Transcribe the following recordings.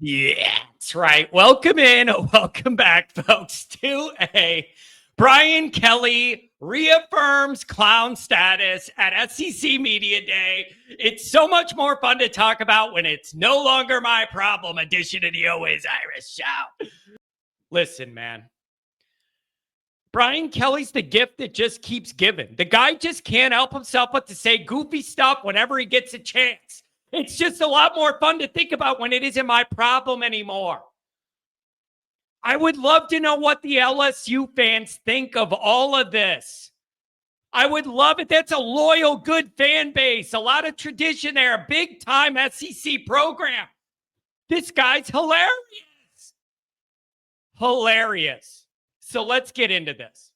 Yeah, that's right. Welcome in. Welcome back, folks, to a Brian Kelly reaffirms clown status at SEC Media Day. It's so much more fun to talk about when it's no longer my problem edition of the Always Irish Show. Listen, man. Brian Kelly's the gift that just keeps giving. The guy just can't help himself but to say goofy stuff whenever he gets a chance. It's just a lot more fun to think about when it isn't my problem anymore. I would love to know what the LSU fans think of all of this. I would love it. That's a loyal, good fan base. A lot of tradition there. A big-time SEC program. This guy's hilarious. Hilarious. So let's get into this.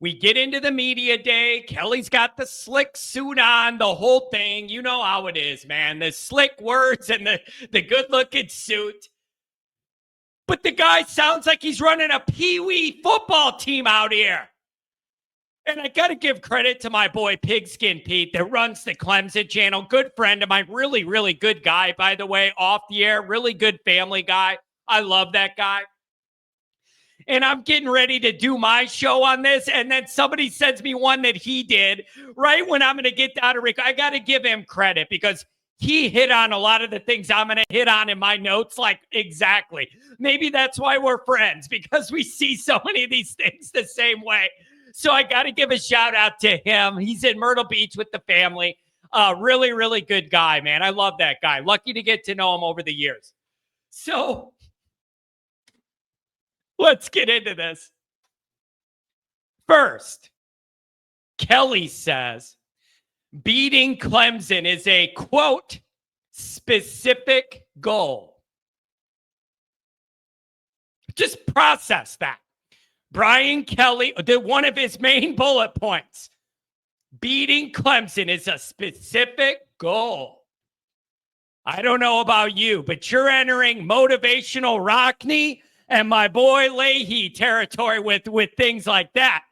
We get into the media day. Kelly's got the slick suit on, the whole thing. You know how it is, man. The slick words and the good-looking suit. But the guy sounds like he's running a peewee football team out here. And I got to give credit to my boy Pigskin Pete that runs the Clemson channel. Good friend of mine. Really, really good guy, by the way, off the air. Really good family guy. I love that guy. And I'm getting ready to do my show on this, and then somebody sends me one that he did right when I'm going to get out of I got to give him credit because he hit on a lot of the things I'm going to hit on in my notes, like exactly. Maybe that's why we're friends, because we see so many of these things the same way. So I got to give a shout out to him. He's in Myrtle Beach with the family. Really, really good guy, man. I love that guy. Lucky to get to know him over the years. So let's get into this. First, Kelly says beating Clemson is a, quote, specific goal. Just process that. Brian Kelly, one of his main bullet points, beating Clemson is a specific goal. I don't know about you, but you're entering motivational Rockney and my boy Leahy territory with things like that.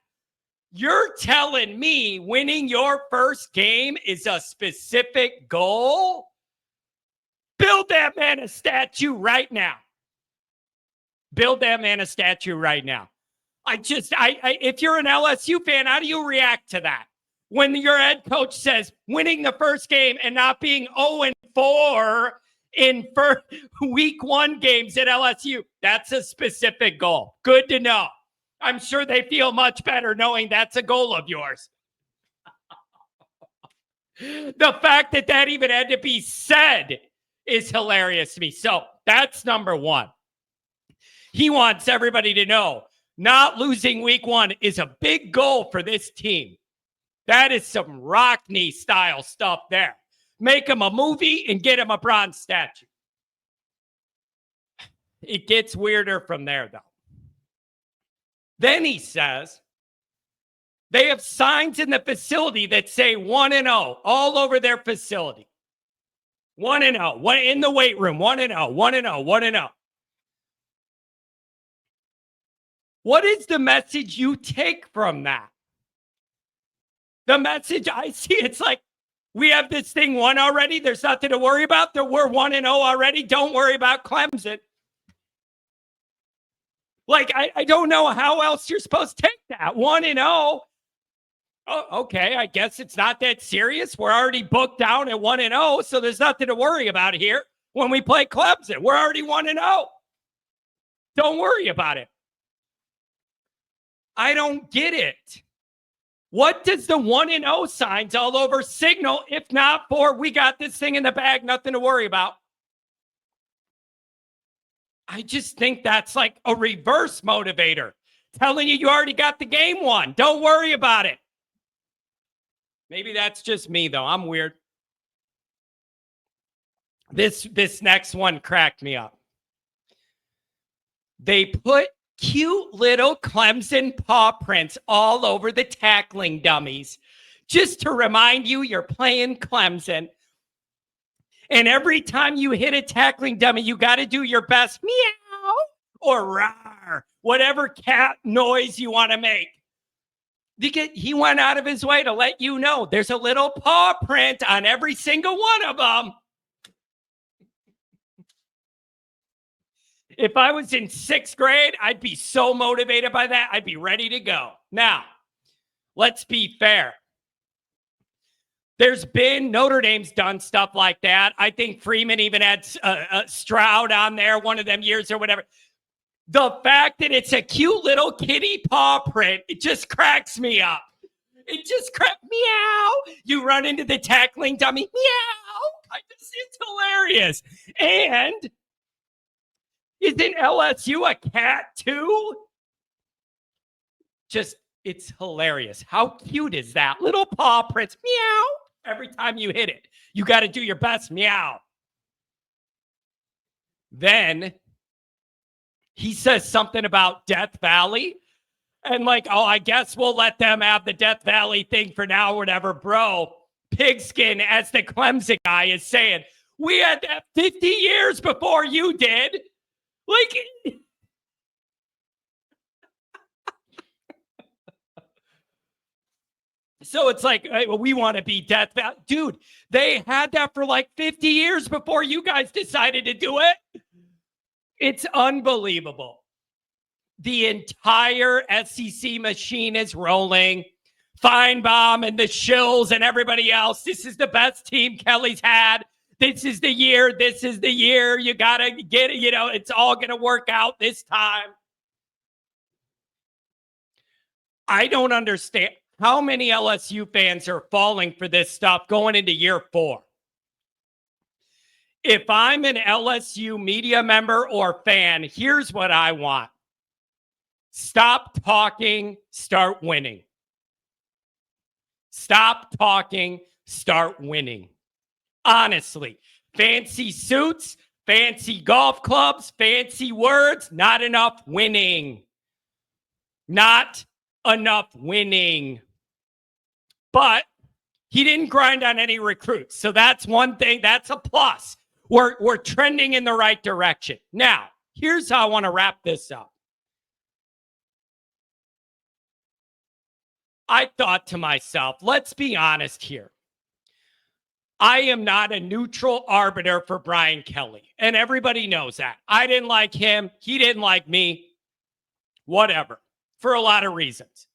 You're telling me winning your first game is a specific goal? Build that man a statue right now. Build that man a statue right now. If you're an LSU fan, how do you react to that? When your head coach says winning the first game and not being 0-4 in week one games at LSU, that's a specific goal. Good to know. I'm sure they feel much better knowing that's a goal of yours. The fact that even had to be said is hilarious to me. So that's number one. He wants everybody to know not losing week one is a big goal for this team. That is some Rockney style stuff there. Make him a movie and get him a bronze statue. It gets weirder from there, though. Then he says they have signs in the facility that say 1-0 all over their facility. 1-0. In the weight room, 1-0, 1-0, 1-0. What is the message you take from that? The message I see, it's like, we have this thing won already. There's nothing to worry about. We're 1-0 already. Don't worry about Clemson. Like, I don't know how else you're supposed to take that. 1-0. Oh, okay, I guess it's not that serious. We're already booked down at 1-0, so there's nothing to worry about here when we play Clemson. We're already 1-0. Don't worry about it. I don't get it. What does the 1-0 signs all over signal, if not for we got this thing in the bag, nothing to worry about? I just think that's like a reverse motivator, telling you already got the game won. Don't worry about it. Maybe that's just me, though. I'm weird. This next one cracked me up. They put cute little Clemson paw prints all over the tackling dummies just to remind you you're playing Clemson. And every time you hit a tackling dummy, you got to do your best meow or rawr, whatever cat noise you want to make. He went out of his way to let you know there's a little paw print on every single one of them. If I was in 6th grade, I'd be so motivated by that. I'd be ready to go. Now, let's be fair. There's been, Notre Dame's done stuff like that. I think Freeman even had Stroud on there one of them years or whatever. The fact that it's a cute little kitty paw print, it just cracks me up. It just cracks, meow. You run into the tackling dummy, meow. It's hilarious. And isn't LSU a cat too? Just, it's hilarious. How cute is that? Little paw prints, meow. Every time you hit it, you got to do your best, meow. Then he says something about Death Valley. And like, oh, I guess we'll let them have the Death Valley thing for now, whatever. Bro, Pigskin, as the Clemson guy is saying, we had that 50 years before you did. Like, so it's like, we want to be Death Valley. Dude, they had that for like 50 years before you guys decided to do it. It's unbelievable. The entire SEC machine is rolling. Feinbaum and the Shills and everybody else. This is the best team Kelly's had. This is the year. This is the year. You got to get it. You know, it's all going to work out this time. I don't understand how many LSU fans are falling for this stuff going into year 4. If I'm an LSU media member or fan, here's what I want. Stop talking, start winning. Stop talking, start winning. Honestly, fancy suits, fancy golf clubs, fancy words, not enough winning. Not enough winning. But he didn't grind on any recruits. So that's one thing. That's a plus. We're trending in the right direction. Now, here's how I want to wrap this up. I thought to myself, let's be honest here. I am not a neutral arbiter for Brian Kelly. And everybody knows that. I didn't like him. He didn't like me. Whatever. For a lot of reasons.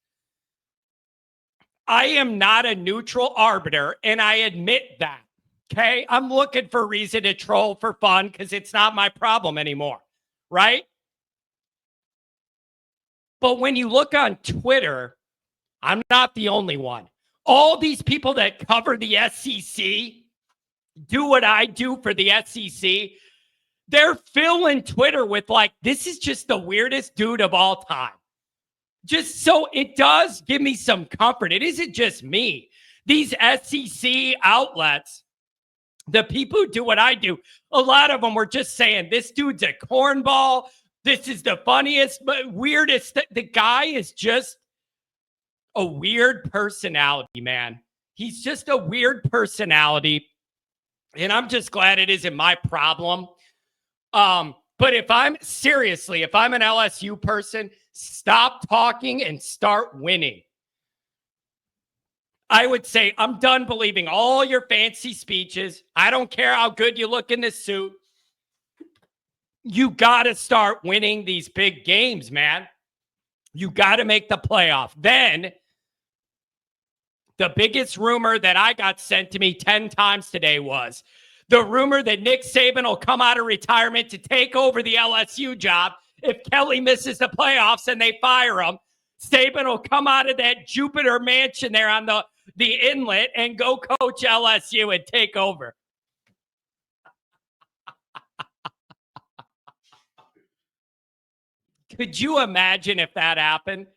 I am not a neutral arbiter, and I admit that. Okay? I'm looking for a reason to troll for fun because it's not my problem anymore. Right? But when you look on Twitter, I'm not the only one. All these people that cover the SEC, do what I do for the SEC, they're filling Twitter with like, this is just the weirdest dude of all time. Just so it does give me some comfort. It isn't just me. These SEC outlets, the people who do what I do, a lot of them were just saying, this dude's a cornball. This is the funniest, but weirdest. The guy is just a weird personality, man. He's just a weird personality. And I'm just glad it isn't my problem. But if I'm an LSU person, stop talking and start winning. I would say I'm done believing all your fancy speeches. I don't care how good you look in this suit. You got to start winning these big games, man. You got to make the playoff. Then the biggest rumor that I got sent to me 10 times today was the rumor that Nick Saban will come out of retirement to take over the LSU job if Kelly misses the playoffs and they fire him. Saban will come out of that Jupiter mansion there on the inlet and go coach LSU and take over. Could you imagine if that happened?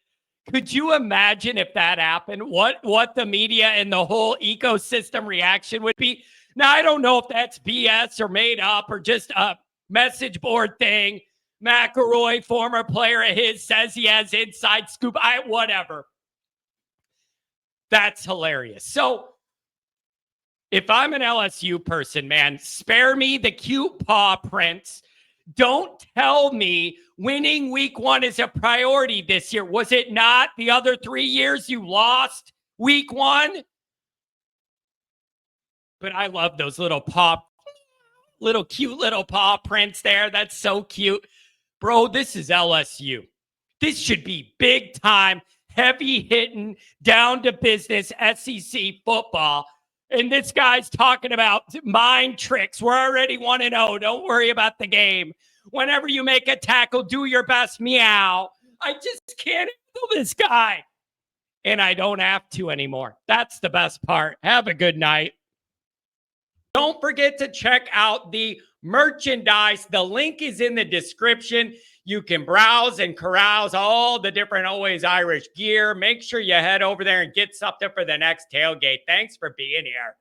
Could you imagine if that happened? What the media and the whole ecosystem reaction would be? Now, I don't know if that's BS or made up or just a message board thing. McElroy, former player of his, says he has inside scoop. Whatever. That's hilarious. So if I'm an LSU person, man, spare me the cute paw prints. Don't tell me winning week 1 is a priority this year. Was it not the other 3 years you lost week 1? But I love those cute little paw prints there. That's so cute. Bro, this is LSU. This should be big time, heavy hitting, down to business SEC football. And this guy's talking about mind tricks. We're already 1-0. Don't worry about the game. Whenever you make a tackle, do your best. Meow. I just can't handle this guy. And I don't have to anymore. That's the best part. Have a good night. Don't forget to check out the merchandise. The link is in the description. You can browse and carouse all the different Always Irish gear. Make sure you head over there and get something for the next tailgate. Thanks for being here.